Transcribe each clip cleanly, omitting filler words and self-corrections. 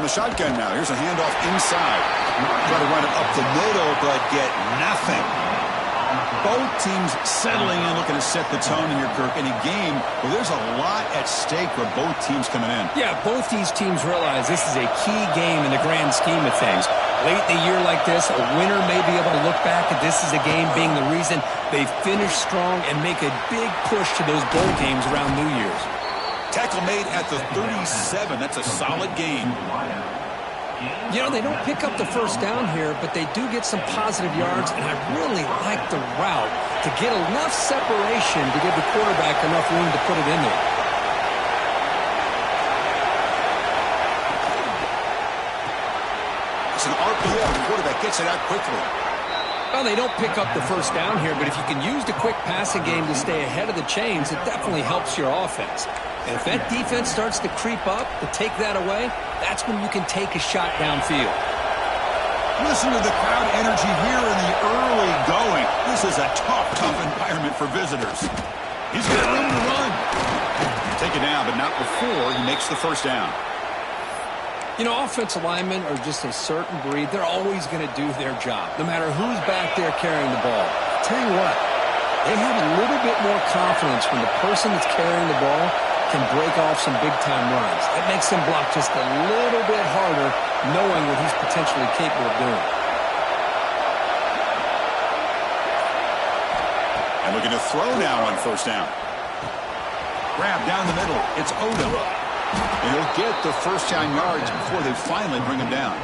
From the shotgun now. Here's a handoff inside. Try to run it up the middle, but get nothing. Both teams settling in, looking to set the tone in here, Kirk. In a game where there's a lot at stake for both teams coming in. Yeah, both these teams realize this is a key game in the grand scheme of things. Late in a year like this, a winner may be able to look back at this as a game being the reason they finish strong and make a big push to those bowl games around New Year's. Tackle made at the 37. That's a solid gain. You know, they don't pick up the first down here, but they do get some positive yards, and I really like the route to get enough separation to give the quarterback enough room to put it in there. It's an RPO. The quarterback gets it out quickly. Well, they don't pick up the first down here, but if you can use the quick passing game to stay ahead of the chains, it definitely helps your offense. And if that defense starts to creep up, to take that away, that's when you can take a shot downfield. Listen to the crowd energy here in the early going. This is a tough environment for visitors. He's got room to run. Take it down, but not before he makes the first down. You know, offensive linemen are just a certain breed. They're always going to do their job, no matter who's back there carrying the ball. I'll tell you what, they have a little bit more confidence when the person that's carrying the ball can break off some big-time runs. That makes him block just a little bit harder, knowing what he's potentially capable of doing. And looking to throw now on first down. Grab down the middle. It's Odom. And he'll get the first down yards before they finally bring him down.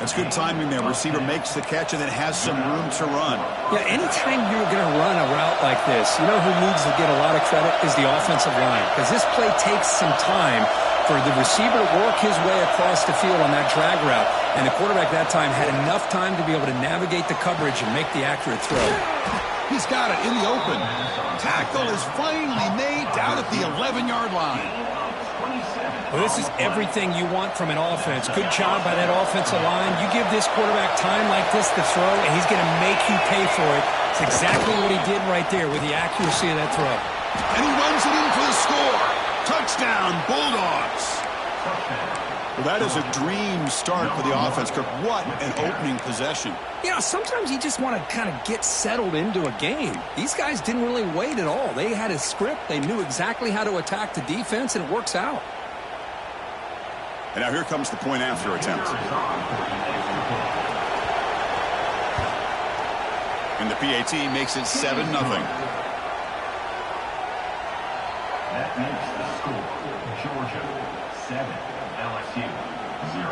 That's good timing there. Receiver makes the catch and then has some room to run. Yeah, anytime you're going to run a route like this, you know who needs to get a lot of credit is the offensive line. Because this play takes some time for the receiver to work his way across the field on that drag route. And the quarterback that time had enough time to be able to navigate the coverage and make the accurate throw. He's got it in the open. Tackle is finally made down at the 11-yard line. Well, this is everything you want from an offense. Good job by that offensive line. You give this quarterback time like this to throw, and he's going to make you pay for it. It's exactly what he did right there with the accuracy of that throw. And he runs it in for the score. Touchdown, Bulldogs. Well, that is a dream start for the offense, Kirk. What an opening possession. You know, sometimes you just want to kind of get settled into a game. These guys didn't really wait at all. They had a script. They knew exactly how to attack the defense, and it works out. And now here comes the point after attempt. And the PAT makes it 7-0. That makes the score. Georgia 7, LSU 0.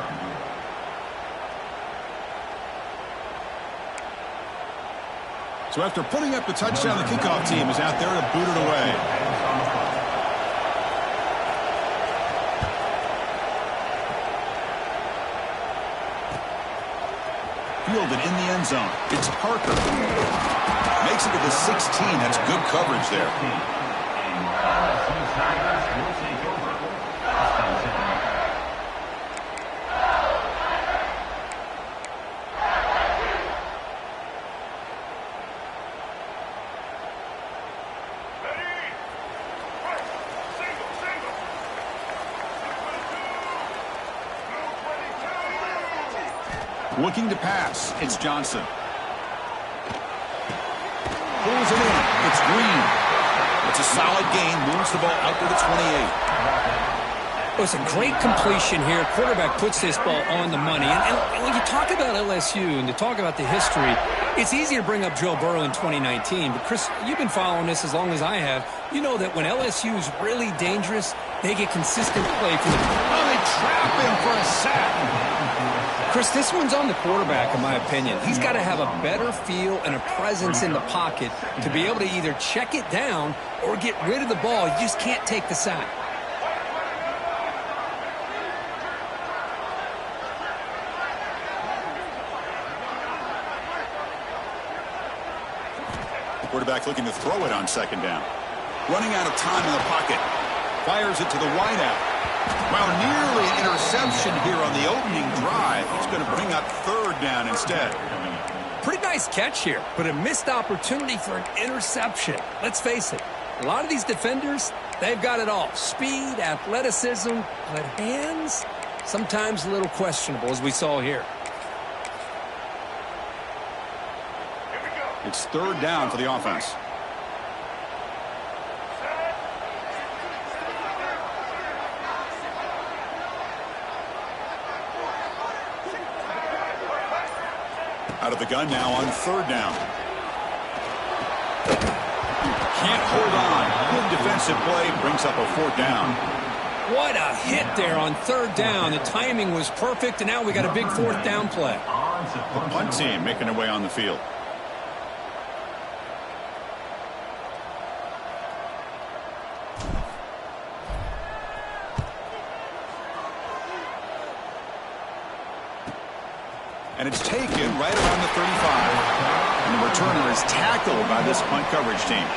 So after putting up the touchdown, the kickoff team is out there to boot it away. Fielded in the end zone. It's Parker. Makes it to the 16. That's good coverage there. Looking to pass. It's Johnson. Pulls it in. It's Green. It's a solid gain. Moves the ball out to the 28. Well, it's a great completion here. Quarterback puts this ball on the money. And when you talk about LSU and you talk about the history, it's easy to bring up Joe Burrow in 2019. But, Chris, you've been following this as long as I have. You know that when LSU is really dangerous, they get consistent play from the... Oh, they trap him for a sack. Chris, this one's on the quarterback, in my opinion. He's got to have a better feel and a presence in the pocket to be able to either check it down or get rid of the ball. You just can't take the sack. The quarterback looking to throw it on second down. Running out of time in the pocket. Fires it to the wideout. Well, nearly an interception here on the opening drive. It's going to bring up third down instead. Pretty nice catch here, but a missed opportunity for an interception. Let's face it, a lot of these defenders, they've got it all. Speed, athleticism, but hands, Sometimes a little questionable, as we saw here. It's third down for the offense. Out of the gun now on third down. Can't hold on. Good defensive play brings up a fourth down. What a hit there on third down. The timing was perfect, and now we got a big fourth down play. The punt team making their way on the field. And it's taken right around the 35. And the returner is tackled by this punt coverage team.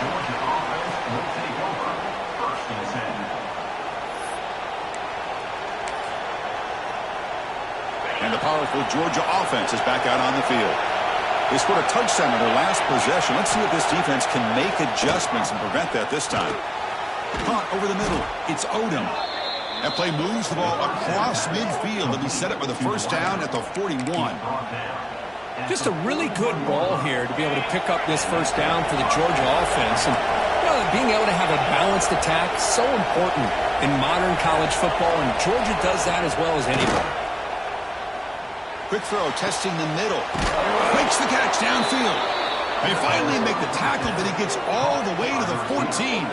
And the powerful Georgia offense is back out on the field. They scored a touchdown in their last possession. Let's see if this defense can make adjustments and prevent that this time. Punt over the middle. It's Odom. That play moves the ball across midfield to be set up with a first down at the 41. Just a really good ball here to be able to pick up this first down for the Georgia offense. And being able to have a balanced attack is so important in modern college football, and Georgia does that as well as anybody. Quick throw, testing the middle. Makes the catch downfield. They finally make the tackle, but he gets all the way to the 14.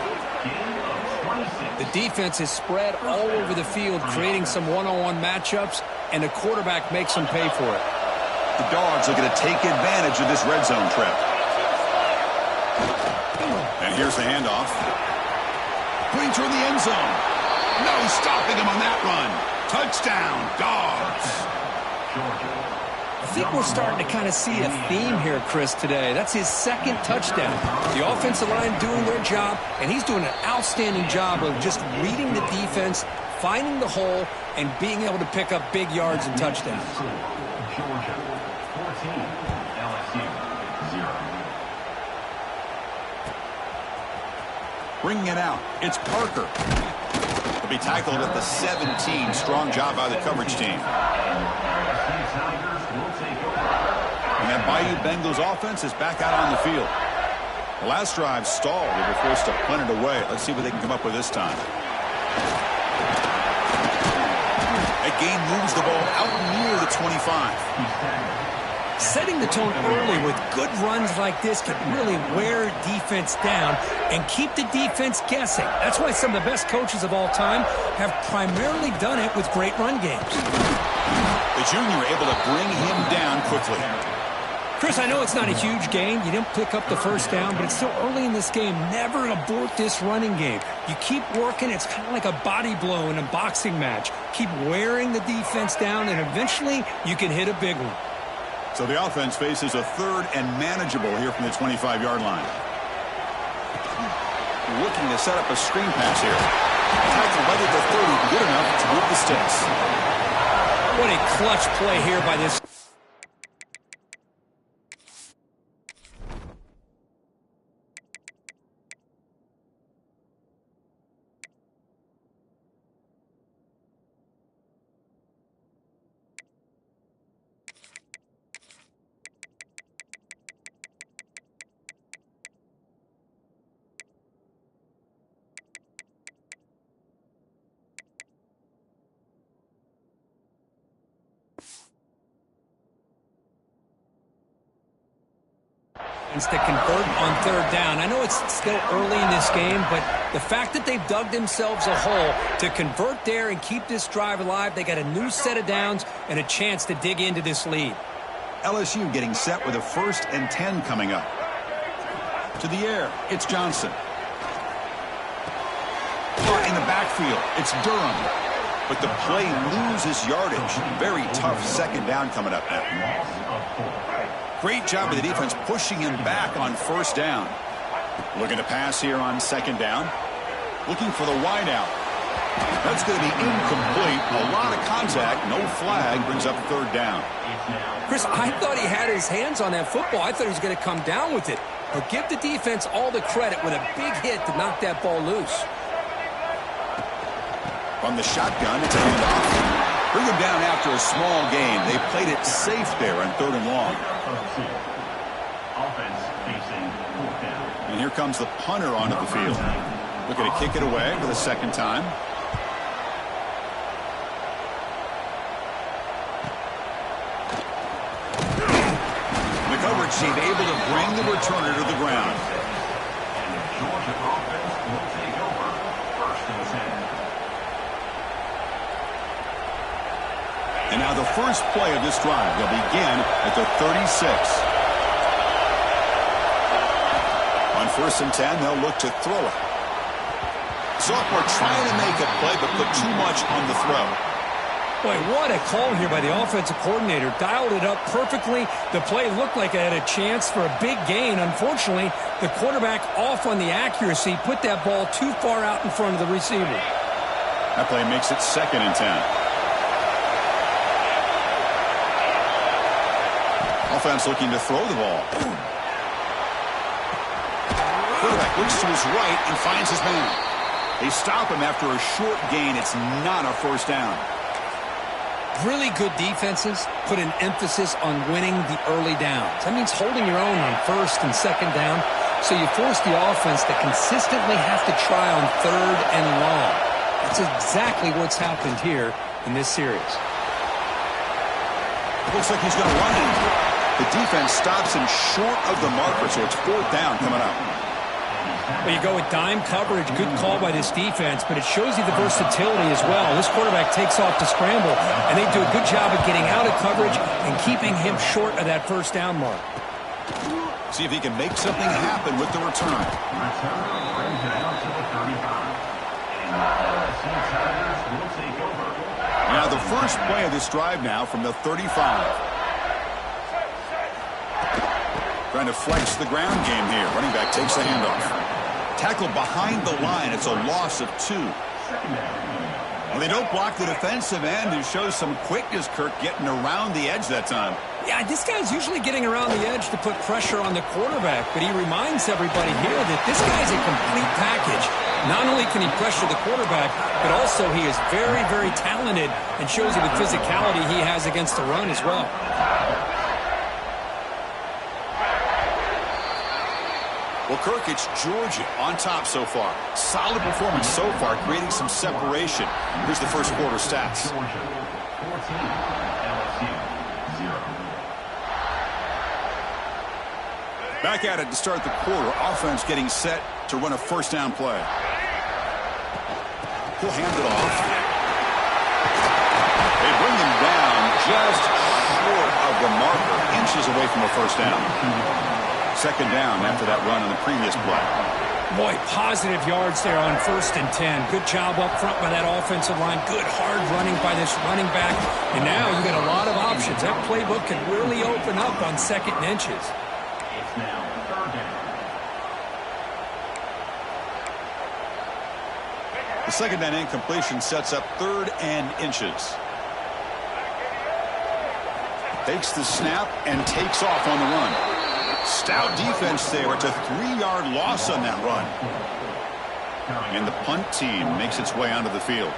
The defense is spread all over the field, creating some one-on-one matchups, and the quarterback makes them pay for it. The Dogs are going to take advantage of this red zone trip. And here's the handoff. Going toward the end zone. No stopping him on that run. Touchdown, Dogs. I think we're starting to kind of see a theme here, Chris, today. That's his second touchdown. The offensive line doing their job, and he's doing an outstanding job of just reading the defense, finding the hole, and being able to pick up big yards and touchdowns. Georgia, 14, LSU, 0. Bringing it out, it's Parker. He'll be tackled at the 17. Strong job by the coverage team. And that Bayou Bengals offense is back out on the field. The last drive stalled. They were forced to punt it away. Let's see what they can come up with this time. That game moves the ball out near the 25. Setting the tone early with good runs like this can really wear defense down and keep the defense guessing. That's why some of the best coaches of all time have primarily done it with great run games. The junior able to bring him down quickly. Chris, I know it's not a huge gain. You didn't pick up the first down, but it's still early in this game. Never abort this running game. You keep working. It's kind of like a body blow in a boxing match. Keep wearing the defense down, and eventually you can hit a big one. So the offense faces a third and manageable here from the 25-yard line. Looking to set up a screen pass here. Tackle right at the 30, good enough to move the sticks. What a clutch play here by this. To convert on third down. I know it's still early in this game, but the fact that they've dug themselves a hole to convert there and keep this drive alive, they got a new set of downs and a chance to dig into this lead. LSU getting set with a 1st and 10 coming up. To the air, it's Johnson. In the backfield, it's Durham. But the play loses yardage. Very tough second down coming up now. Great job of the defense pushing him back on first down. Looking to pass here on second down. Looking for the wide out. That's going to be incomplete. A lot of contact. No flag brings up third down. Chris, I thought he had his hands on that football. I thought he was going to come down with it. But give the defense all the credit with a big hit to knock that ball loose. From the shotgun, it's a handoff. Bring him down after a small gain. They played it safe there on 3rd and long. Offense facing 4th down. And here comes the punter onto the field. Looking to kick it away for the 2nd time. The coverage team able to bring the returner to the ground. And the Georgia offense will take over 1st and 10. And now the first play of this drive will begin at the 36. On 1st and 10, they'll look to throw it. Sophomore trying to make a play, but put too much on the throw. Boy, what a call here by the offensive coordinator. Dialed it up perfectly. The play looked like it had a chance for a big gain. Unfortunately, the quarterback off on the accuracy, put that ball too far out in front of the receiver. That play makes it 2nd and 10. Offense looking to throw the ball. Quarterback looks to his right and finds his man. They stop him after a short gain. It's not a 1st down. Really good defenses put an emphasis on winning the early downs. That means holding your own on 1st and 2nd down. So you force the offense to consistently have to try on 3rd and long. That's exactly what's happened here in this series. Looks like he's going to run it. The defense stops him short of the marker, so it's 4th down coming up. Well, you go with dime coverage. Good call by this defense, but it shows you the versatility as well. This quarterback takes off to scramble, and they do a good job of getting out of coverage and keeping him short of that 1st down mark. See if he can make something happen with the return. Return brings it out to the 35. And the LSU Tigers will take over. Now the first play of this drive now from the 35. Trying to flex the ground game here. Running back takes the handoff. Tackle behind the line. It's a loss of 2. Well, they don't block the defensive end, who shows some quickness, Kirk, getting around the edge that time. Yeah, this guy's usually getting around the edge to put pressure on the quarterback, but he reminds everybody here that this guy's a complete package. Not only can he pressure the quarterback, but also he is very, very talented and shows you the physicality he has against the run as well. Well, Kirk, it's Georgia on top so far. Solid performance so far, creating some separation. Here's the first quarter stats. Georgia 14, LSU 0. Back at it to start the quarter. Offense getting set to run a 1st down play. He'll hand it off. They bring him down just short of the marker, inches away from a 1st down. 2nd down after that run on the previous play. Boy, positive yards there on 1st and 10. Good job up front by that offensive line. Good hard running by this running back. And now you got a lot of options. That playbook can really open up on 2nd and inches. It's now 3rd down. The 2nd down incompletion sets up 3rd and inches. Takes the snap and takes off on the run. Stout defense there. It's a 3-yard loss on that run. And the punt team makes its way onto the field.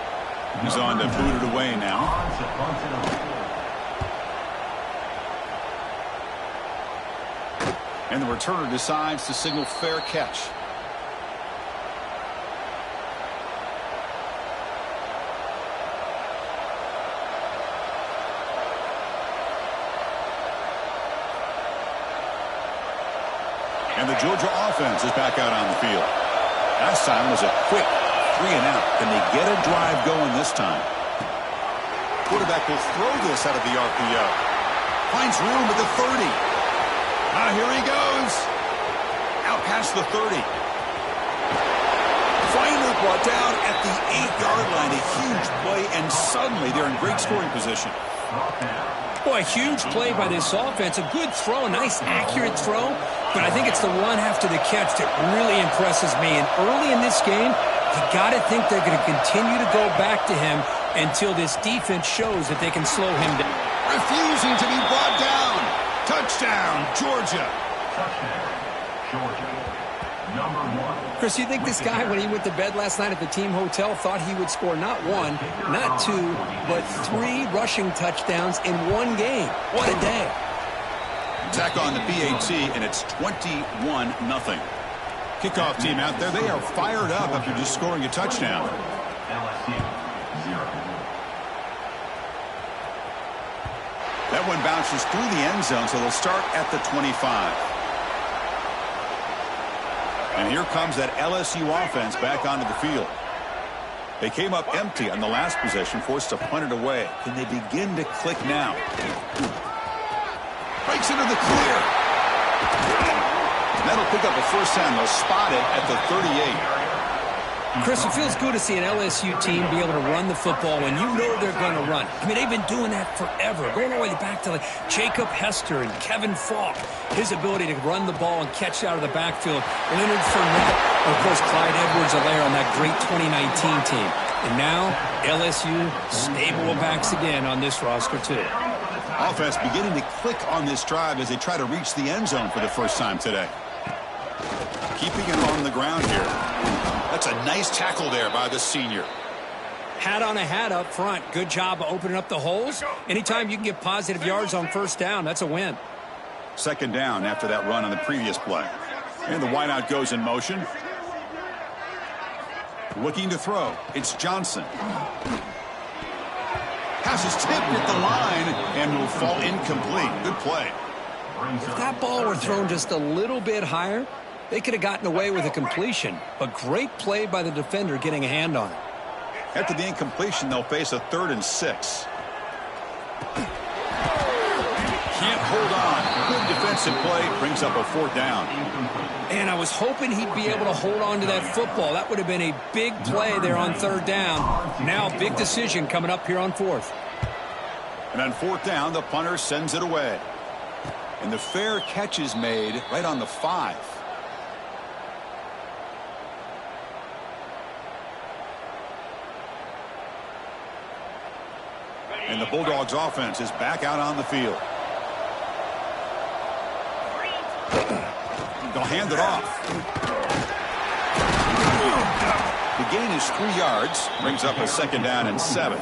He's on to boot it away now. And the returner decides to signal fair catch. And the Georgia offense is back out on the field. Last time was a quick 3 and out. Can they get a drive going this time? Quarterback will throw this out of the RPO. Finds room at the 30. Here he goes. Out past the 30. Finally brought down at the 8-yard line. A huge play, and suddenly they're in great scoring position. Boy, a huge play by this offense. A good throw, a nice accurate throw. But I think it's the run after the catch that really impresses me. And early in this game, you got to think they're going to continue to go back to him until this defense shows that they can slow him down. Refusing to be brought down. Touchdown, Georgia. Touchdown, Georgia. number 1. Chris, you think this guy, when he went to bed last night at the team hotel, thought he would score not 1, not 2, but 3 rushing touchdowns in one game? What a day. Tack on the BAT, and it's 21-0. Kickoff team out there, they are fired up after just scoring a touchdown. LSU 0. That one bounces through the end zone, so they'll start at the 25. And here comes that LSU offense back onto the field. They came up empty on the last possession, forced to punt it away. Can they begin to click now? Breaks into the clear. That'll pick up a first down. They'll spot it at the 38. Chris, it feels good to see an LSU team be able to run the football when you know they're going to run. I mean, they've been doing that forever, going all the way back to like Jacob Hester and Kevin Falk. His ability to run the ball and catch out of the backfield. Leonard Fournette, and of course, Clyde Edwards-Helaire on that great 2019 team. And now, LSU stable of backs again on this roster, too. Offense beginning to click on this drive as they try to reach the end zone for the first time today. Keeping it on the ground here. That's a nice tackle there by the senior. Hat on a hat up front. Good job of opening up the holes. Anytime you can get positive yards on first down, that's a win. Second down after that run on the previous play. And the wideout goes in motion. Looking to throw. It's Johnson. Pass is tipped at the line and will fall incomplete. Good play. If that ball were thrown just a little bit higher, they could have gotten away with a completion. But great play by the defender getting a hand on it. After the incompletion, they'll face a 3rd and 6. Can't hold on. Good defensive play. Brings up a 4th down. And I was hoping he'd be able to hold on to that football. That would have been a big play there on 3rd down. Now big decision coming up here on 4th. And on 4th down, the punter sends it away. And the fair catch is made right on the 5. And the Bulldogs offense is back out on the field. They'll hand it off. The gain is 3 yards. Brings up a 2nd down and 7.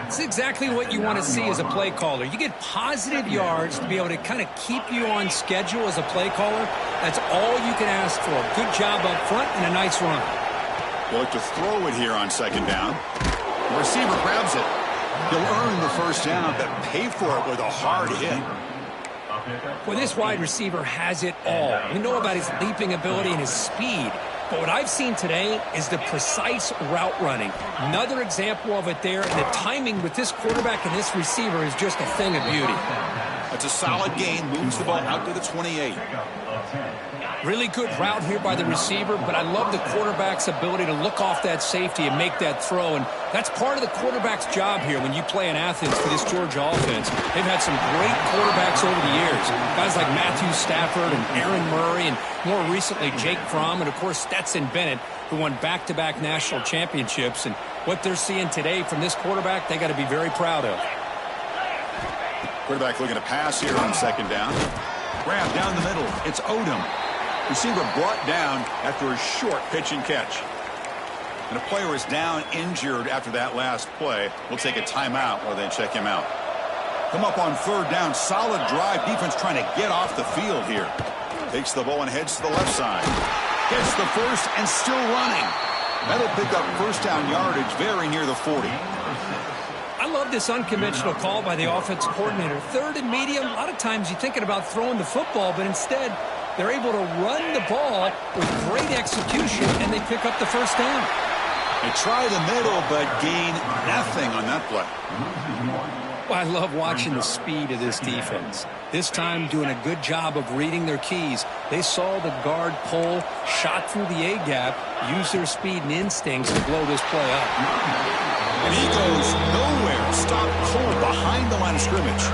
It's exactly what you want to see as a play caller. You get positive yards to be able to kind of keep you on schedule as a play caller. That's all you can ask for. Good job up front and a nice run. They'll look to throw it here on 2nd down. The receiver grabs it. He'll earn the first down, but pay for it with a hard hit. Well, this wide receiver has it all. We know about his leaping ability and his speed. But what I've seen today is the precise route running. Another example of it there. And the timing with this quarterback and this receiver is just a thing of beauty. That's a solid gain. Moves the ball out to the 28. Really good route here by the receiver, but I love the quarterback's ability to look off that safety and make that throw. And that's part of the quarterback's job here when you play in Athens for this Georgia offense. They've had some great quarterbacks over the years. Guys like Matthew Stafford and Aaron Murray and more recently Jake Fromm and, of course, Stetson Bennett, who won back-to-back national championships. And what they're seeing today from this quarterback, they got to be very proud of. Quarterback looking to pass here on 2nd down. Grab down the middle. It's Odom. Receiver brought down after a short pitch and catch. And a player is down injured after that last play. We'll take a timeout while they check him out. Come up on 3rd down. Solid drive. Defense trying to get off the field here. Takes the ball and heads to the left side. Gets the first and still running. That'll pick up first down yardage very near the 40. I love this unconventional call by the offense coordinator. 3rd and medium. A lot of times you're thinking about throwing the football, but instead they're able to run the ball with great execution, and they pick up the first down. They try the middle, but gain nothing on that play. Well, I love watching the speed of this defense. This time doing a good job of reading their keys. They saw the guard pull, shot through the A-gap, used their speed and instincts to blow this play up. And he goes nowhere. Stopped cold behind the line of scrimmage.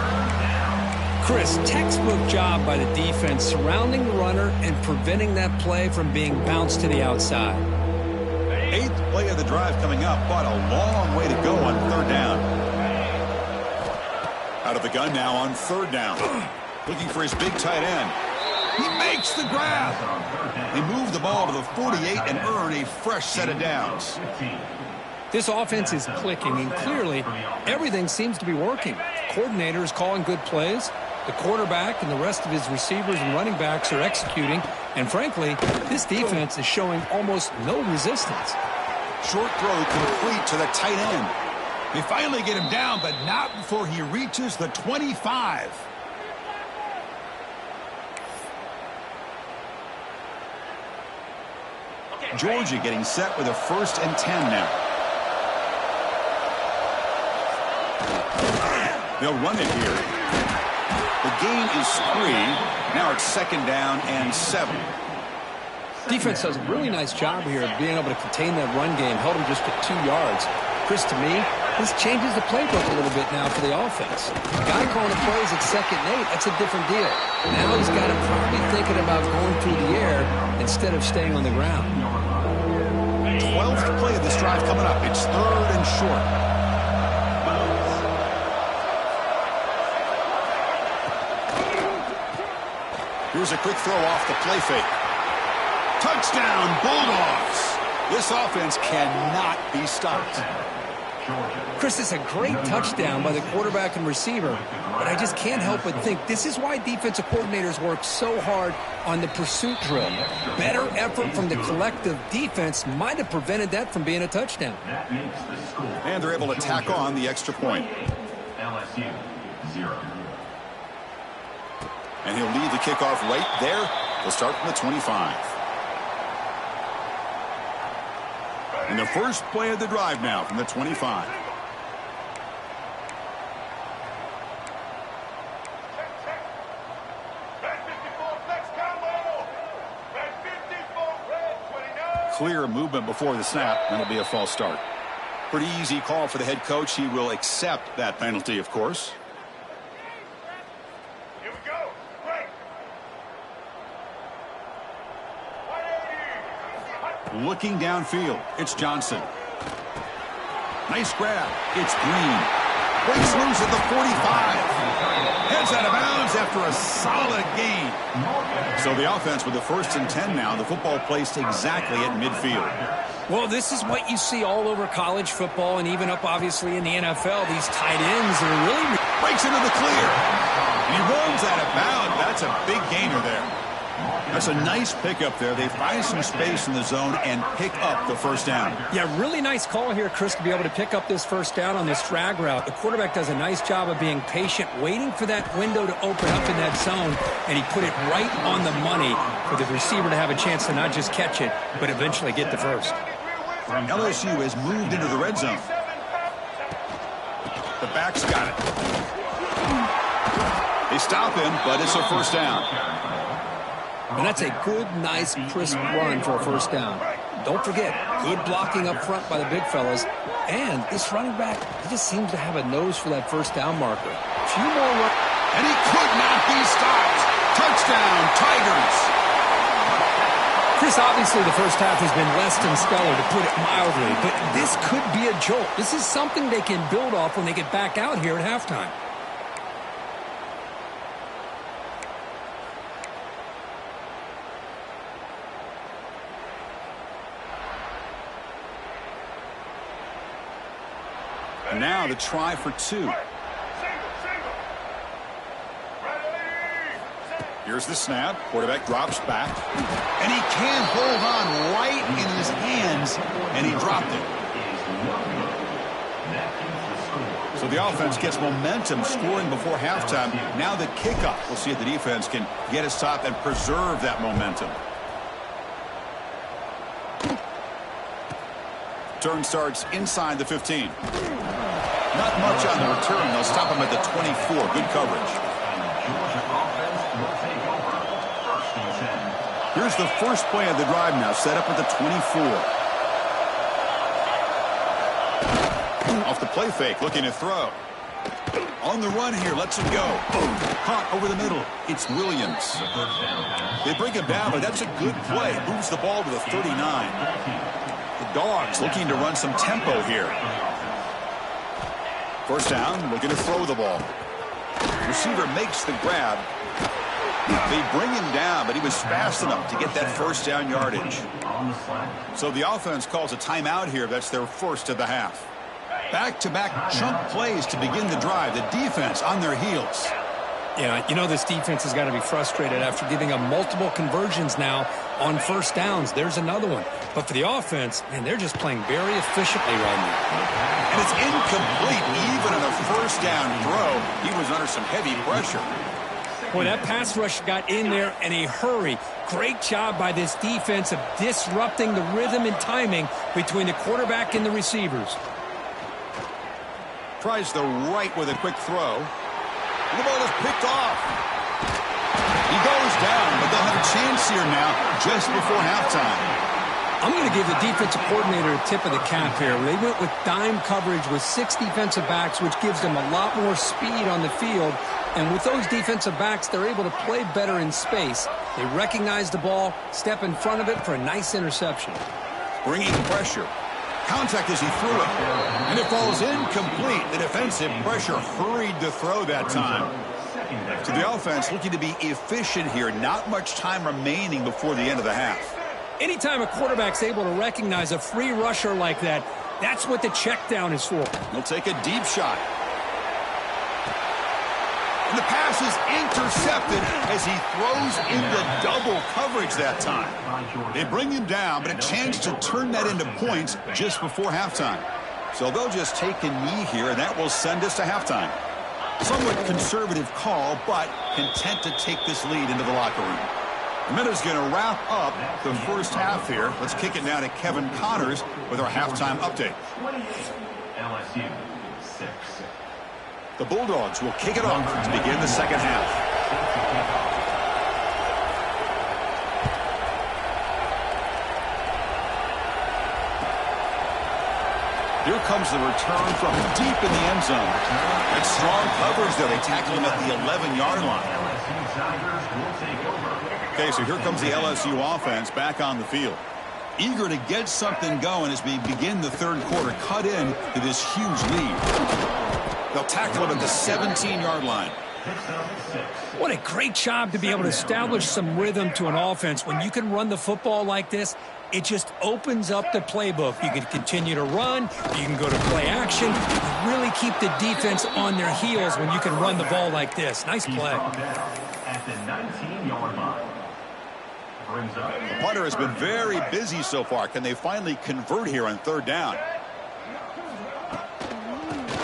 Chris, textbook job by the defense surrounding the runner and preventing that play from being bounced to the outside. 8th play of the drive coming up, but a long way to go on 3rd down. Out of the gun now on 3rd down. Looking for his big tight end. He makes the grab. They move the ball to the 48 and earn a fresh set of downs. This offense is clicking, and clearly everything seems to be working. The coordinator is calling good plays. The quarterback and the rest of his receivers and running backs are executing. And frankly, this defense is showing almost no resistance. Short throw complete to the tight end. They finally get him down, but not before he reaches the 25. Georgia getting set with a 1st and 10 now. They'll run it here. The gain is 3. Now it's 2nd down and 7. Defense does a really nice job here of being able to contain that run game, held him just at 2 yards. Chris, to me, this changes the playbook a little bit now for the offense. The guy calling the plays at 2nd and 8, that's a different deal. Now he's got to probably thinking about going through the air instead of staying on the ground. 12th play of this drive coming up. It's 3rd and short. Here's a quick throw off the play fake. Touchdown, Bulldogs. This offense cannot be stopped. Chris, it's a great touchdown by the quarterback and receiver, but I just can't help but think this is why defensive coordinators work so hard on the pursuit drill. Better effort from the collective defense might have prevented that from being a touchdown. And they're able to tack on the extra point. LSU 0. And he'll leave the kickoff right there. They'll start from the 25. And the first play of the drive now from the 25. Clear movement before the snap. That'll be a false start. Pretty easy call for the head coach. He will accept that penalty, of course. Looking downfield, it's Johnson. Nice grab. It's Green. Breaks loose at the 45. Heads out of bounds after a solid gain. So the offense with the 1st and 10 now. The football placed exactly at midfield. Well, this is what you see all over college football and even up, obviously, in the NFL. These tight ends are really... Breaks into the clear. And he runs out of bounds. That's a big gainer there. That's a nice pickup there. They find some space in the zone and pick up the 1st down. Yeah, really nice call here, Chris, to be able to pick up this 1st down on this drag route. The quarterback does a nice job of being patient, waiting for that window to open up in that zone, and he put it right on the money for the receiver to have a chance to not just catch it, but eventually get the 1st. LSU has moved into the red zone. The back's got it. They stop him, but it's a 1st down. And that's a good, nice, crisp run for a 1st down. Don't forget, good blocking up front by the big fellas. And this running back, he just seems to have a nose for that 1st down marker. A few more runs. And he could not be stopped. Touchdown, Tigers. Chris, obviously the 1st half has been less than stellar, to put it mildly. But this could be a jolt. This is something they can build off when they get back out here at halftime. And now the try for 2. Here's the snap. Quarterback drops back. And he can't hold on right in his hands. And he dropped it. So the offense gets momentum scoring before halftime. Now the kickoff. We'll see if the defense can get a stop and preserve that momentum. Turn starts inside the 15. Not much on the return. They'll stop him at the 24. Good coverage. Here's the first play of the drive now. Set up at the 24. Off the play fake. Looking to throw. On the run here. Lets him go. Caught over the middle. It's Williams. They bring him down, but that's a good play. Moves the ball to the 39. The Dogs looking to run some tempo here. 1st down, looking to throw the ball. Receiver makes the grab. They bring him down, but he was fast enough to get that first down yardage. So the offense calls a timeout here. That's their first of the half. Back-to-back chunk plays to begin the drive. The defense on their heels. Yeah, you know this defense has got to be frustrated after giving up multiple conversions now on first downs. There's another one. But for the offense, man, they're just playing very efficiently right now. And it's incomplete. Even on a first down throw, he was under some heavy pressure. Boy, that pass rush got in there in a hurry. Great job by this defense of disrupting the rhythm and timing between the quarterback and the receivers. Tries the right with a quick throw. The ball is picked off. He goes down, but they'll have a chance here now just before halftime. I'm going to give the defensive coordinator a tip of the cap here. They went with dime coverage with 6 defensive backs, which gives them a lot more speed on the field. And with those defensive backs, they're able to play better in space. They recognize the ball, step in front of it for a nice interception. Bringing pressure. Contact as he threw it. And it falls incomplete. The defensive pressure hurried the throw that time. To the offense, looking to be efficient here. Not much time remaining before the end of the half. Anytime a quarterback's able to recognize a free rusher like that, that's what the check down is for. He'll take a deep shot. And the pass is intercepted as he throws into double coverage that time. They bring him down, but a chance to turn that into points just before halftime. So they'll just take a knee here, and that will send us to halftime. Somewhat conservative call, but content to take this lead into the locker room. The minute's going to wrap up the first half here. Let's kick it down to Kevin Connors with our halftime update. LSU 6. The Bulldogs will kick it off to begin the second half. Here comes the return from deep in the end zone. It's strong coverage there. They tackle him at the 11-yard line. Okay, so here comes the LSU offense back on the field. Eager to get something going as we begin the third quarter. Cut in to this huge lead. They'll tackle him at the 17-yard line. What a great job to be able to establish some rhythm to an offense. When you can run the football like this, it just opens up the playbook. You can continue to run. You can go to play action. You really keep the defense on their heels when you can run the ball like this. Nice play. At the 19-yard line. The punter has been very busy so far. Can they finally convert here on third down?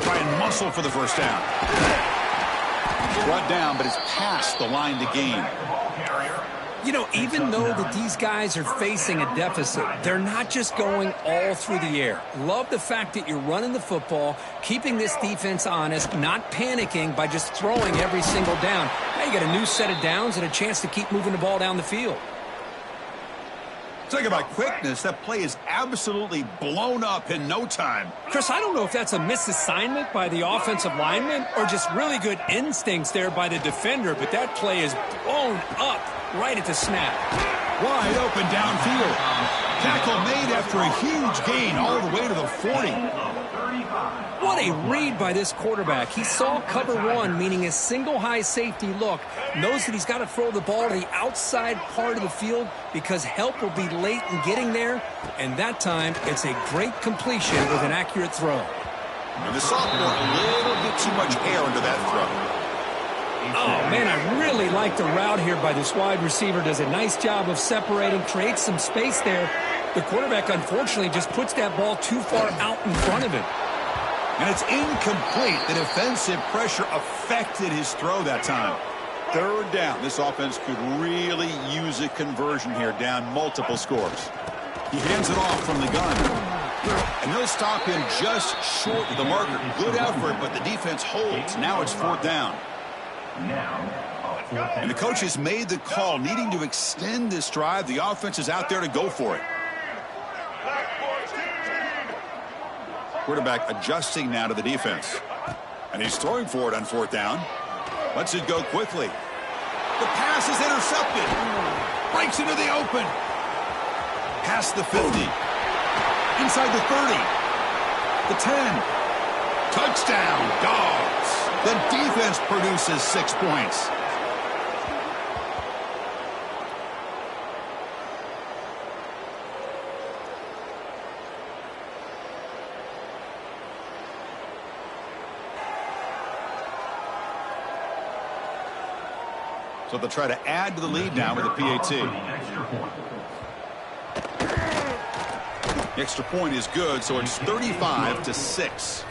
Try and muscle for the first down. Brought down, but it's past the line to gain. You know, even though that these guys are facing a deficit, they're not just going all through the air. Love the fact that you're running the football, keeping this defense honest, not panicking by just throwing every single down. Now you got a new set of downs and a chance to keep moving the ball down the field. Talk about quickness. That play is absolutely blown up in no time. Chris, I don't know if that's a misassignment by the offensive lineman or just really good instincts there by the defender, but that play is blown up right at the snap. Wide open downfield. Tackle made after a huge gain all the way to the 40. What a read by this quarterback. He saw cover one, meaning a single high safety look. Knows that he's got to throw the ball to the outside part of the field because help will be late in getting there. And that time, it's a great completion with an accurate throw. And the sophomore, a little bit too much air under that throw. Oh, man, I really like the route here by this wide receiver. Does a nice job of separating, creates some space there. The quarterback, unfortunately, just puts that ball too far out in front of him. And it's incomplete. The defensive pressure affected his throw that time. Third down. This offense could really use a conversion here, down multiple scores. He hands it off from the gun. And they'll stop him just short of the marker. Good effort, but the defense holds. Now it's fourth down. And the coach has made the call, needing to extend this drive. The offense is out there to go for it. Quarterback adjusting now to the defense. And he's throwing for it on fourth down. Lets it go quickly. The pass is intercepted. Breaks into the open. Past the 50. Inside the 30. The 10. Touchdown, Dogs. The defense produces 6 points. So they'll try to add to the lead now with a PAT. The extra point is good, so it's 35-6.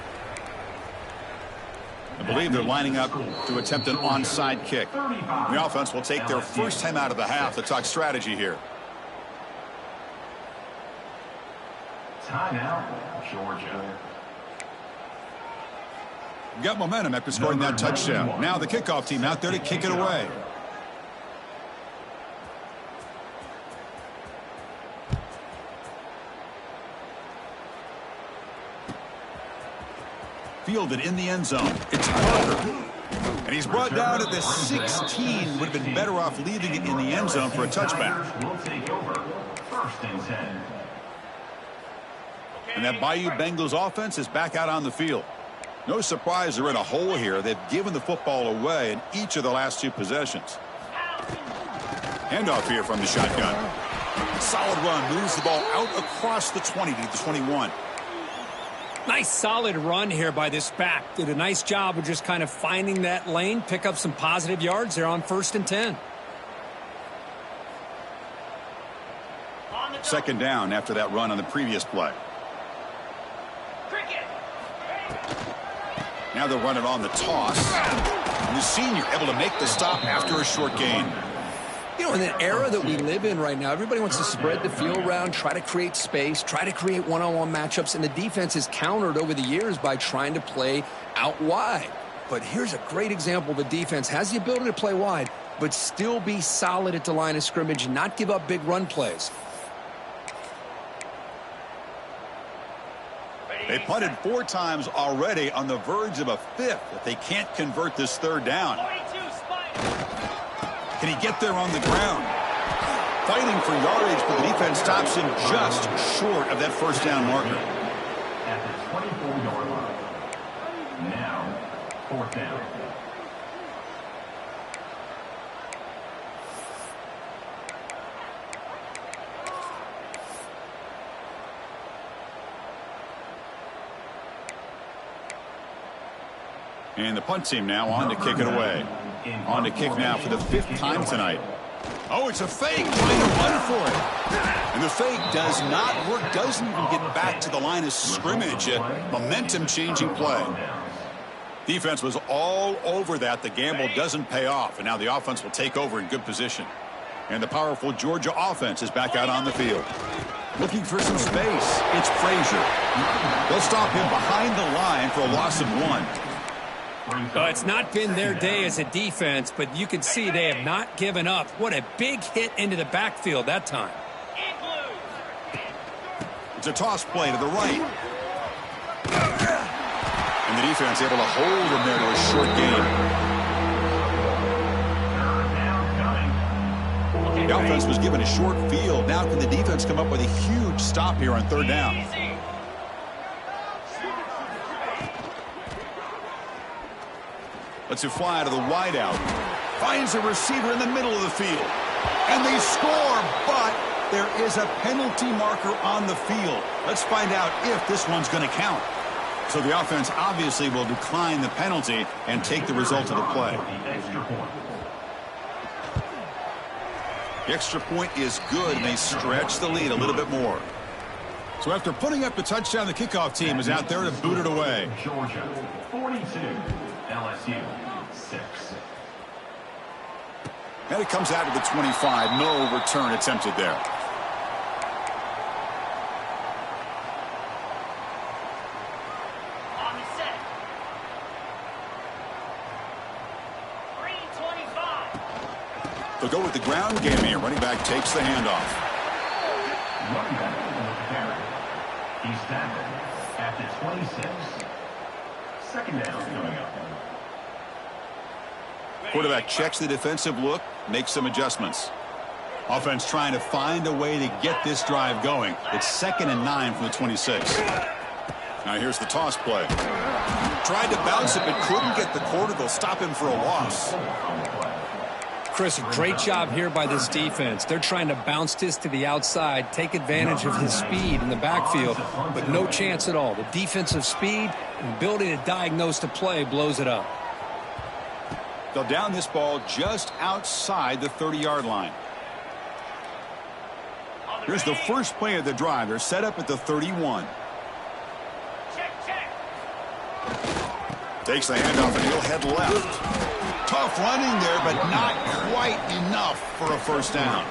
I believe they're lining up to attempt an onside kick. The offense will take their first time out of the half to talk strategy here. Timeout, Georgia. Got momentum after scoring that touchdown. Now the kickoff team out there to kick it away. Fielded in the end zone. It's Parker. And he's brought down at the 16. Would have been better off leaving it in the end zone for a touchback. Will take over. First and 10. And that Bayou Bengals offense is back out on the field. No surprise they're in a hole here. They've given the football away in each of the last two possessions. Handoff here from the shotgun. Solid run. Moves the ball out across the 20 to the 21. Nice solid run here by this back. Did a nice job of just kind of finding that lane, pick up some positive yards there on 1st and 10. Second down after that run on the previous play. Now they'll run it on the toss. And the senior able to make the stop after a short gain. You know, in the era that we live in right now, everybody wants to spread the field around, try to create space, try to create one-on-one matchups, and the defense has countered over the years by trying to play out wide. But here's a great example. The defense has the ability to play wide, but still be solid at the line of scrimmage, not give up big run plays. They punted 4 times already, on the verge of a 5th if they can't convert this third down. Can he get there on the ground? Fighting for yardage, but the defense stops him just short of that first down marker. At the 24-yard line. Now, 4th down. And the punt team now on to kick it away. On to kick now for the 5th time tonight. Oh, it's a fake, trying to run for it. And the fake does not work, doesn't even get back to the line of scrimmage. A momentum-changing play. Defense was all over that. The gamble doesn't pay off, and now the offense will take over in good position. And the powerful Georgia offense is back out on the field. Looking for some space. It's Frazier. They'll stop him behind the line for a loss of 1. It's not been their day as a defense, but you can see they have not given up. What a big hit into the backfield that time. It's a toss play to the right. And the defense able to hold him there to a short gain. The offense was given a short field. Now can the defense come up with a huge stop here on 3rd down? Lets it fly to the wideout. Finds a receiver in the middle of the field. And they score, but there is a penalty marker on the field. Let's find out if this one's going to count. So the offense obviously will decline the penalty and take the result of the play. The extra point is good, and they stretch the lead a little bit more. So after putting up the touchdown, the kickoff team is out there to boot it away. Georgia, 42. LSU, 6. And it comes out to the 25. No return attempted there. On the set. 325. They'll go with the ground game here. Running back takes the handoff. Running back with Caris. He's tackled at the 26. Second down coming up. Quarterback checks the defensive look, makes some adjustments. Offense trying to find a way to get this drive going. It's 2nd and 9 from the 26. Now here's the toss play. Tried to bounce it, but couldn't get the quarter. They'll stop him for a loss. Chris, a great job here by this defense. They're trying to bounce this to the outside, take advantage of his speed in the backfield, but no chance at all. The defensive speed and ability to diagnose the play blows it up. They'll down this ball just outside the 30-yard line. Here's the first play of the drive. They're set up at the 31. Takes the handoff and he'll head left. Tough running there, but not quite enough for a first down.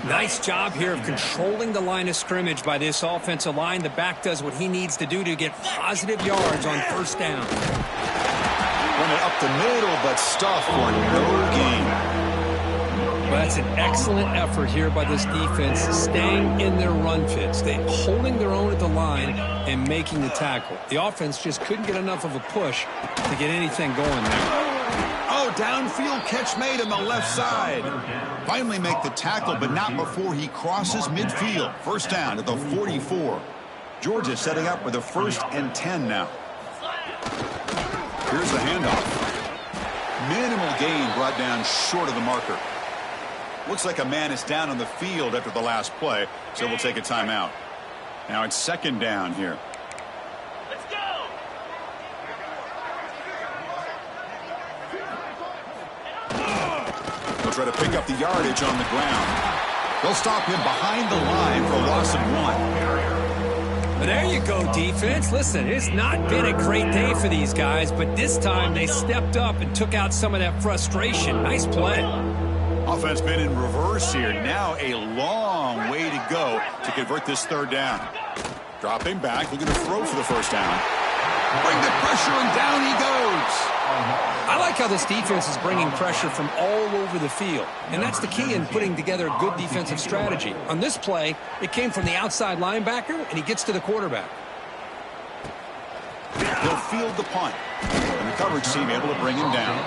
Nice job here of controlling the line of scrimmage by this offensive line. The back does what he needs to do to get positive yards on first down. Run it up the middle, but stuff for no gain. Well, that's an excellent effort here by this defense, staying in their run fits. They holding their own at the line and making the tackle. The offense just couldn't get enough of a push to get anything going there. Oh, downfield catch made on the left side. Finally make the tackle, but not before he crosses midfield. First down at the 44. Georgia setting up with a 1st and 10 now. Here's the handoff. Minimal gain brought down short of the marker. Looks like a man is down on the field after the last play, so we'll take a timeout. Now it's 2nd down here. Let's go. They'll try to pick up the yardage on the ground. They'll stop him behind the line for a loss of 1. But there you go, defense. Listen, it's not been a great day for these guys, but this time they stepped up and took out some of that frustration. Nice play. Offense been in reverse here. Now a long way to go to convert this 3rd down. Dropping back, looking to throw for the first down. Bring the pressure, and down he goes. I like how this defense is bringing pressure from all over the field, and that's the key in putting together a good defensive strategy. On this play, it came from the outside linebacker, and he gets to the quarterback. He'll field the punt, and the coverage team able to bring him down.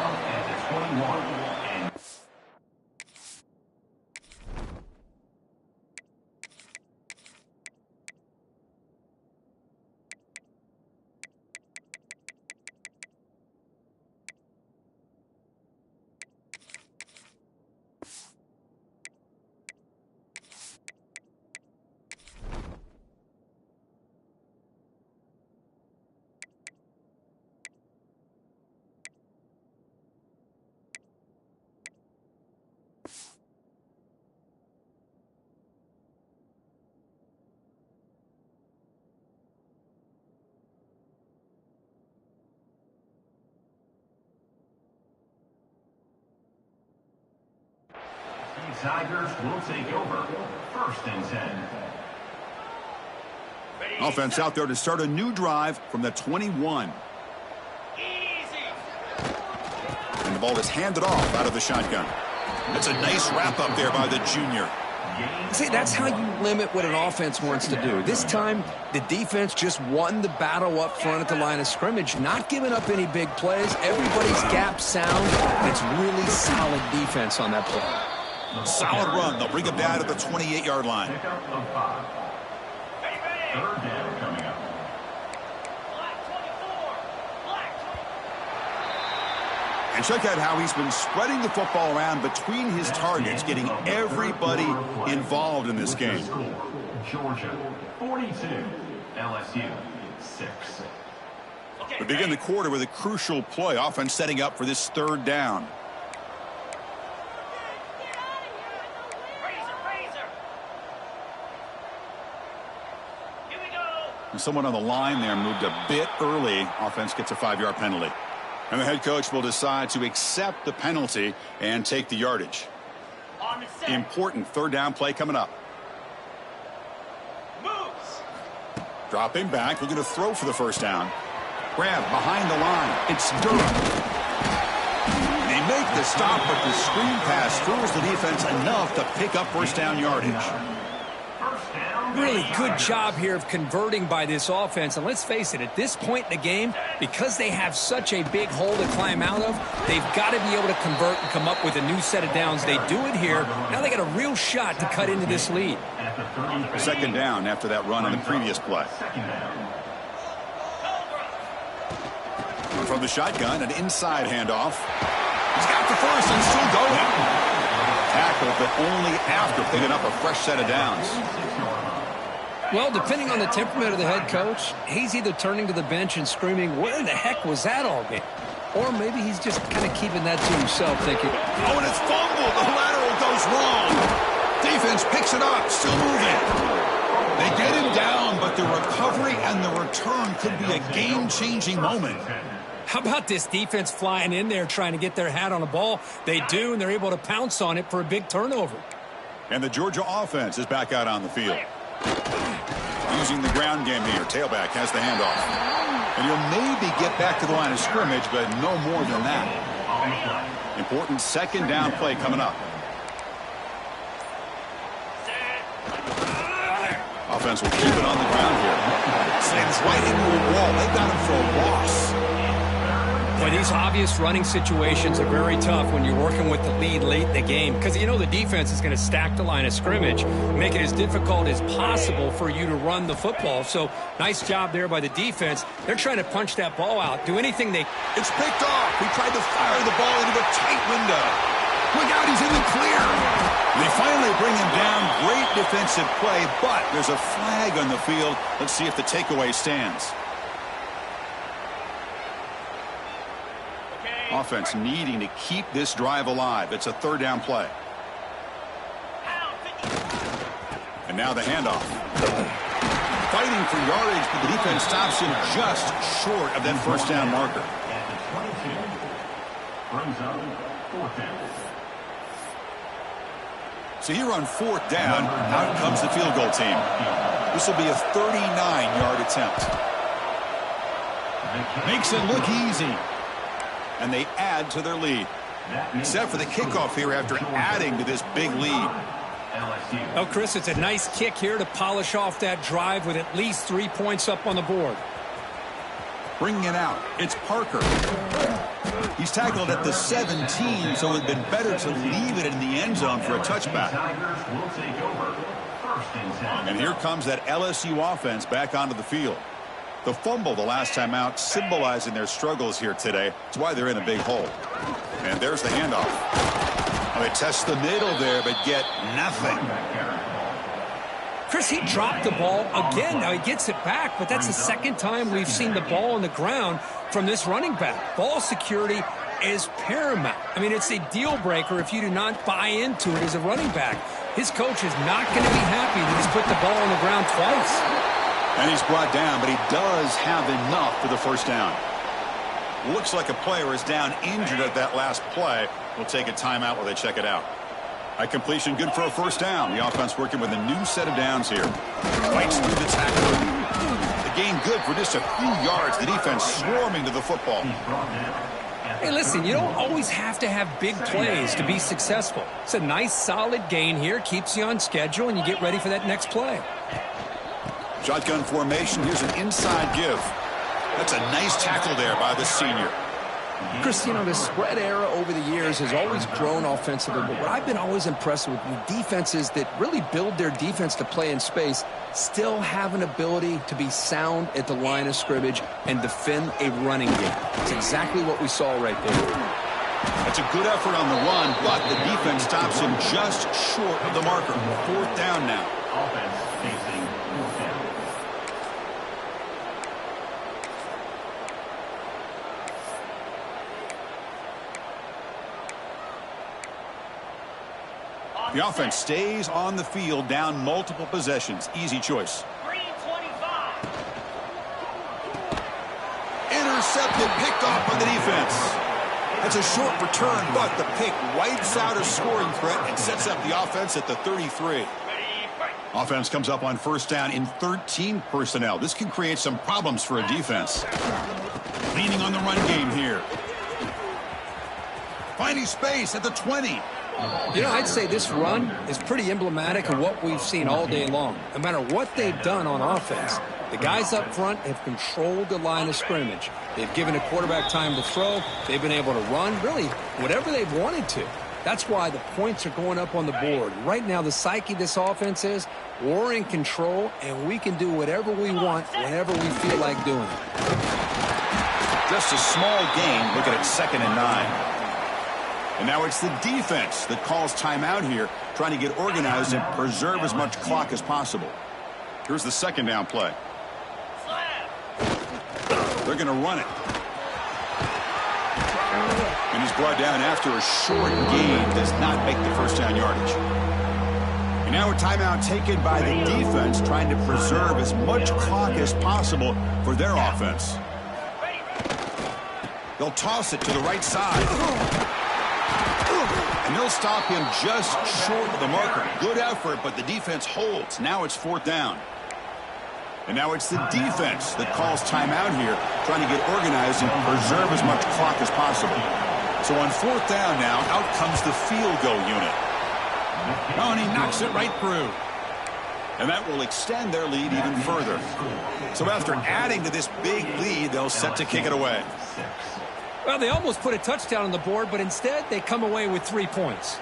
Tigers will take over. 1st and 10. Offense out there to start a new drive from the 21. And the ball is handed off out of the shotgun. That's a nice wrap up there by the junior. See, that's how you limit what an offense wants to do. This time, the defense just won the battle up front at the line of scrimmage, not giving up any big plays. Everybody's gap sound. It's really solid defense on that play. Solid run. They'll bring him down to the 28-yard line. Pickup of 5. 3rd down coming up. And check out how he's been spreading the football around between his targets, getting everybody involved in this game. Georgia 42, LSU 6. We begin the quarter with a crucial play. Offense setting up for this 3rd down. Someone on the line there moved a bit early. Offense gets a 5-yard penalty. And the head coach will decide to accept the penalty and take the yardage. Important 3rd down play coming up. Moves. Dropping back, looking to throw for the first down. Grab behind the line. It's Durham. They make the stop, but the screen pass fools the defense enough to pick up first down yardage. Really good job here of converting by this offense. And let's face it, at this point in the game, because they have such a big hole to climb out of, they've got to be able to convert and come up with a new set of downs. They do it here. Now they got a real shot to cut into this lead. 2nd down after that run on the previous play. From the shotgun, an inside handoff. He's got the first and still going. Tackle, but only after picking up a fresh set of downs. Well, depending on the temperament of the head coach, he's either turning to the bench and screaming, "Where in the heck was that all game?" Or maybe he's just kind of keeping that to himself, thinking, oh, and it's fumbled. The lateral goes wrong. Defense picks it up, still moving. They get him down, but the recovery and the return could be a game-changing moment. how about this defense flying in there trying to get their hat on the ball? They do, and they're able to pounce on it for a big turnover. And the Georgia offense is back out on the field. Using the ground game here. Tailback has the handoff. And he'll maybe get back to the line of scrimmage, but no more than that. Important second down play coming up. Offense will keep it on the ground here. Slams right into a wall. They got him for a loss. Boy, these obvious running situations are very tough when you're working with the lead late in the game, because you know the defense is going to stack the line of scrimmage, make it as difficult as possible for you to run the football. So nice job there by the defense. They're trying to punch that ball out, do anything they... It's picked off. He tried to fire the ball into a tight window. Look out, he's in the clear. They finally bring him down. Great defensive play, but there's a flag on the field. Let's see if the takeaway stands. Offense needing to keep this drive alive. It's a third down play. And now the handoff. Fighting for yardage, but the defense stops him just short of that first down marker. So here on fourth down, out comes the field goal team. This will be a 39-yard attempt. Makes it look easy. And they add to their lead. Except for the kickoff here after adding to this big lead. Oh, Chris, it's a nice kick here to polish off that drive with at least 3 points up on the board. Bringing it out, it's Parker. He's tackled at the 17, so it would have been better to leave it in the end zone for a touchback. And here comes that LSU offense back onto the field. The fumble the last time out, symbolizing their struggles here today. That's why they're in a big hole. And there's the handoff. Oh, they test the middle there, but get nothing. Chris, he dropped the ball again. Now he gets it back, but that's the second time we've seen the ball on the ground from this running back. Ball security is paramount. I mean, it's a deal breaker if you do not buy into it as a running back. His coach is not going to be happy that he's put the ball on the ground twice. And he's brought down, but he does have enough for the first down. Looks like a player is down injured at that last play. We'll take a timeout while they check it out. A completion good for a first down. The offense working with a new set of downs here. Fights through the tackle. The gain good for just a few yards. The defense swarming to the football. Hey, listen, you don't always have to have big plays to be successful. It's a nice, solid gain here. Keeps you on schedule, and you get ready for that next play. Shotgun formation. Here's an inside give. That's a nice tackle there by the senior. Chris, you know, the spread era over the years has always grown offensively, but what I've been always impressed with defenses that really build their defense to play in space still have an ability to be sound at the line of scrimmage and defend a running game. It's exactly what we saw right there. That's a good effort on the run, but the defense stops him just short of the marker. Fourth down now. Offense facing fourth down. The offense stays on the field, down multiple possessions. Easy choice. Green 25. Intercepted, picked off by the defense. That's a short return, but the pick wipes out a scoring threat and sets up the offense at the 33. Ready, break. Offense comes up on first down in 13 personnel. This can create some problems for a defense. Leaning on the run game here. Finding space at the 20. You know, I'd say this run is pretty emblematic of what we've seen all day long. No matter what they've done on offense, the guys up front have controlled the line of scrimmage. They've given a quarterback time to throw. They've been able to run, really, whatever they've wanted to. That's why the points are going up on the board. Right now, the psyche of this offense is we're in control, and we can do whatever we want whenever we feel like doing it. Just a small gain. Look at it, 2nd and 9. And now it's the defense that calls timeout here, trying to get organized and preserve as much clock as possible. Here's the second down play. Slap. They're going to run it. And he's brought down after a short gain. Does not make the first down yardage. And now a timeout taken by the defense, trying to preserve as much clock as possible for their offense. They'll toss it to the right side. And they'll stop him just short of the marker. Good effort, but the defense holds. Now it's fourth down. And now it's the defense that calls timeout here, trying to get organized and preserve as much clock as possible. So on fourth down now, out comes the field goal unit. Oh, and he knocks it right through. And that will extend their lead even further. So after adding to this big lead, they'll set to kick it away. Well, they almost put a touchdown on the board, but instead they come away with 3 points.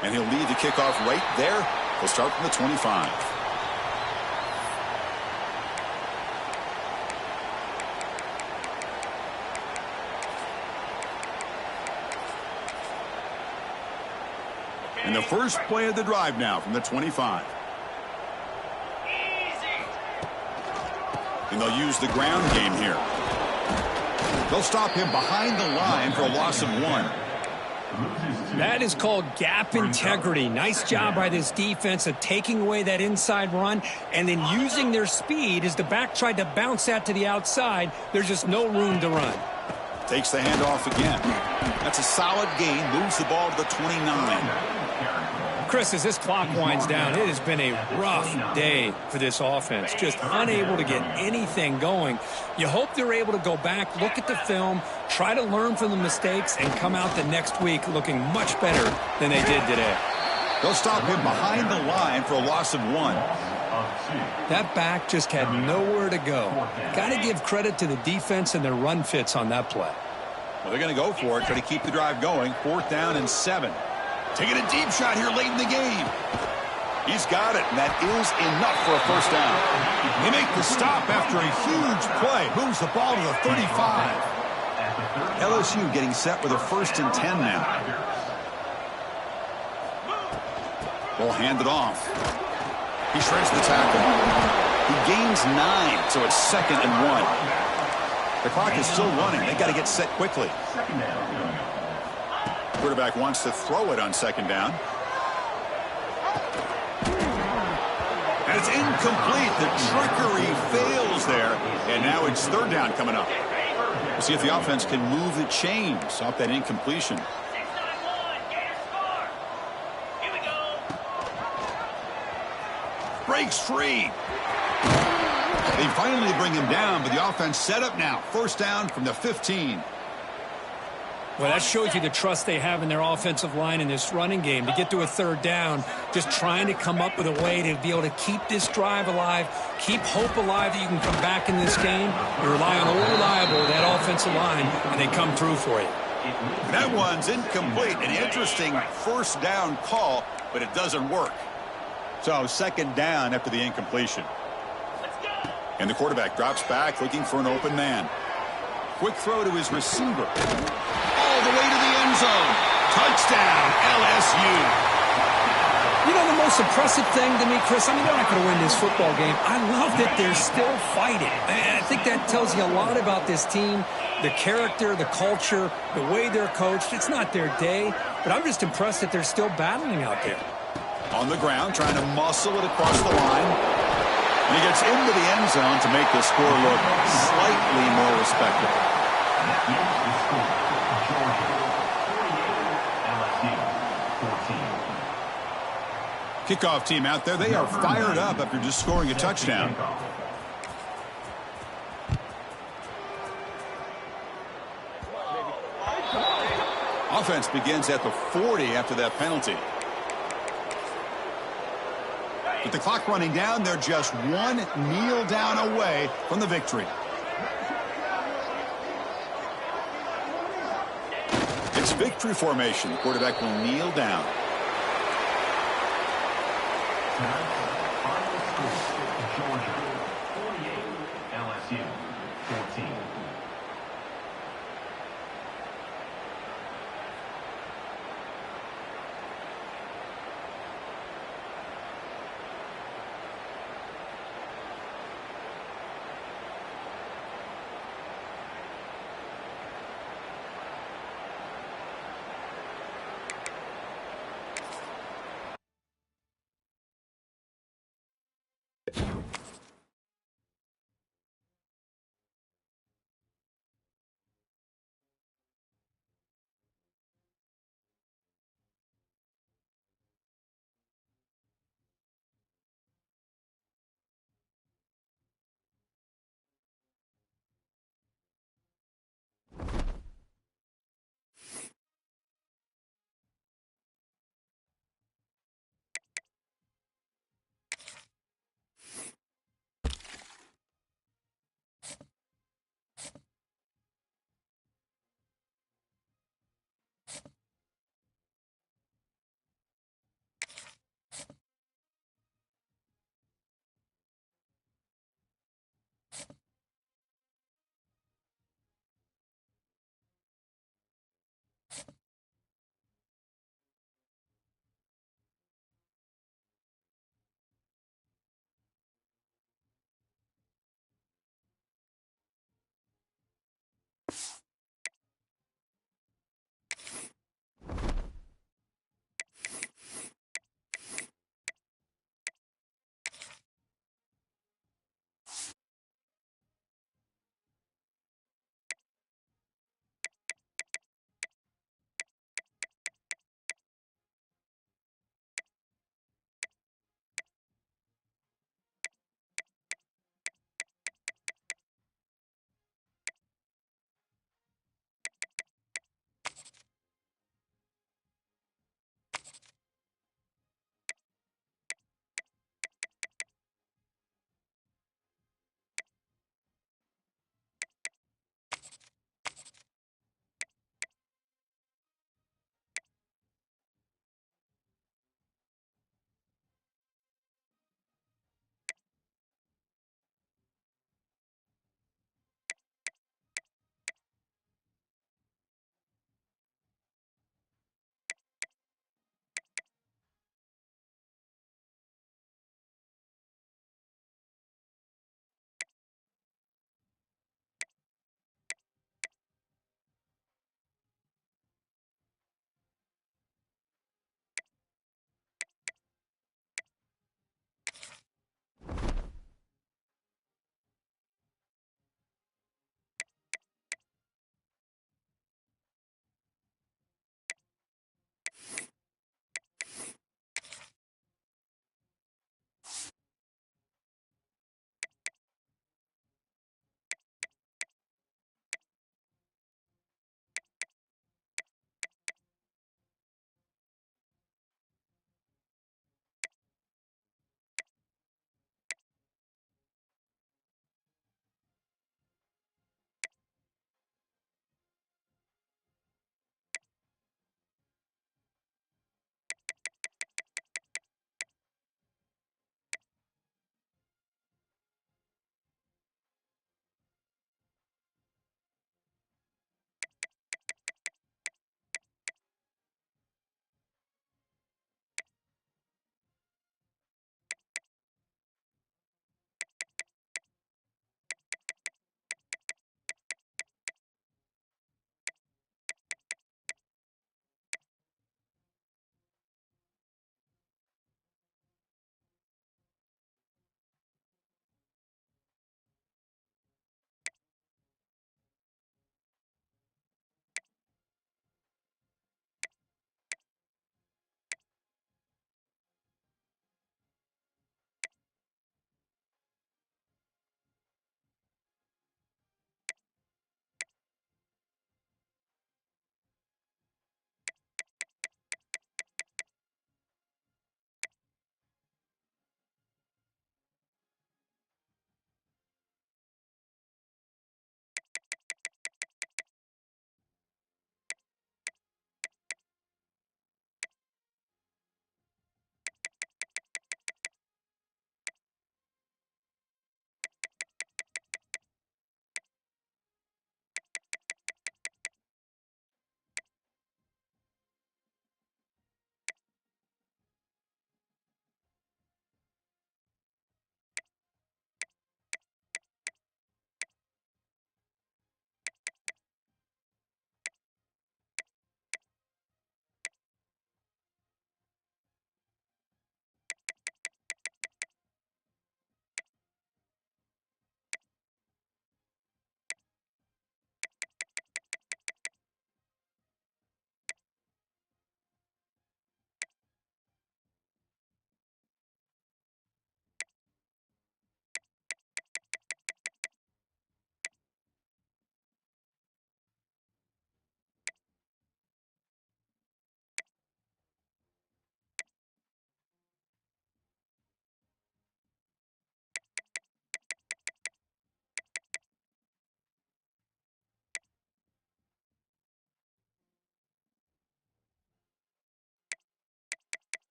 And he'll lead the kickoff right there. He'll start from the 25. And the first play of the drive now from the 25. And they'll use the ground game here. They'll stop him behind the line for a loss of 1. That is called gap integrity. Nice job by this defense of taking away that inside run and then using their speed as the back tried to bounce that to the outside. There's just no room to run. Takes the handoff again. That's a solid gain. Moves the ball to the 29. Chris, as this clock winds down, it has been a rough day for this offense. Just unable to get anything going. You hope they're able to go back, look at the film, try to learn from the mistakes, and come out the next week looking much better than they did today. They'll stop him behind the line for a loss of 1. That back just had nowhere to go. Got to give credit to the defense and their run fits on that play. Well, they're going to go for it, try to keep the drive going. Fourth down and 7. Taking a deep shot here late in the game. He's got it, and that is enough for a first down. They make the stop after a huge play. Moves the ball to the 35. LSU getting set with a 1st and 10 now. Ball handed off. He shreds the tackle. He gains 9, so it's 2nd and 1. The clock is still running. They got to get set quickly. Quarterback wants to throw it on 2nd down. And it's incomplete. The trickery fails there. And now it's 3rd down coming up. We'll see if the offense can move the chains off that incompletion. 6-9-1, Gators score. Here we go. Breaks free. They finally bring him down, but the offense set up now. 1st down from the 15. Well, that shows you the trust they have in their offensive line in this running game. To get to a 3rd down, just trying to come up with a way to be able to keep this drive alive, keep hope alive that you can come back in this game. You rely on old reliable, that offensive line, and they come through for you. That one's incomplete. An interesting 1st down call, but it doesn't work. So 2nd down after the incompletion. And the quarterback drops back looking for an open man. Quick throw to his receiver. All the way to the end zone. Touchdown, LSU. You know, the most impressive thing to me, Chris, I mean, they're not going to win this football game. I love that they're still fighting. And I think that tells you a lot about this team, the character, the culture, the way they're coached. It's not their day, but I'm just impressed that they're still battling out there. On the ground, trying to muscle it across the line. And he gets into the end zone to make the score look slightly more respectable. Kickoff team out there. They are fired up after just scoring a touchdown. Offense begins at the 40 after that penalty. With the clock running down, they're just 1 kneel down away from the victory. It's victory formation. The quarterback will kneel down. Georgia 48, LSU 14.